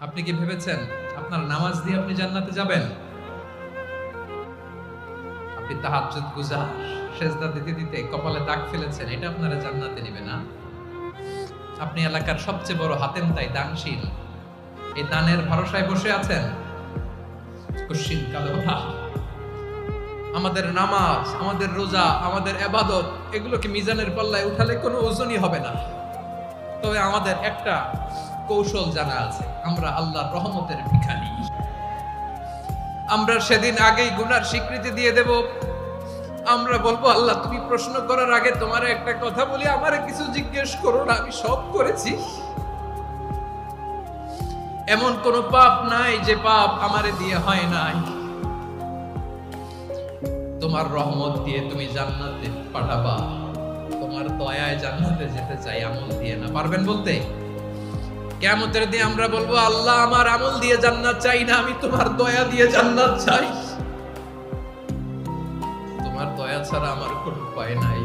আপনি কি ভেবেছেন আপনার নামাজ দিয়ে আপনি জান্নাতে যাবেন? আপনি তাহাজ্জুদ গুজার, সেজদা দিতে দিতে কপালে দাগ ফেলেছেন, এটা আপনারা জান্নাতে নেবে না? আপনি এলাকার সবচেয়ে বড় হাতেম তাই দানশীল, এই দানের ভরসায় বসে আছেন। কুশ্চিন কালো না। আমাদের নামাজ, আমাদের রোজা, আমাদের ইবাদত এগুলোকে মিজানের পাল্লায় উঠালে কোনো ওজনই হবে না। তবে আমাদের একটা কৌশল জানা আছে, আমরা আল্লাহর রহমতের ভিখারি। আমরা সেদিন আগেই গুনার স্বীকৃতি দিয়ে দেব। আমরা বলবো, আল্লাহ তুমি প্রশ্ন করার আগে তোমার একটা কথা বলি, আমারে কিছু জিজ্ঞেস করো না, আমি সব করেছি। এমন কোন পাপ নাই যে পাপ আমারে দিয়ে হয় নাই। তোমার রহমত দিয়ে তুমি জান্নাতে পাঠাবা, তোমার দয়ায় জান্নাতে যেতে চাই, আমল দিয়ে না। পারবেন বলতে? কিয়ামতের দিন আমরা বলবো, আল্লাহ আমার আমল দিয়ে জান্নাত চাই না, আমি তোমার দয়া দিয়ে জান্নাত চাই। তোমার দয়া ছাড়া আমার কোনো উপায় নাই।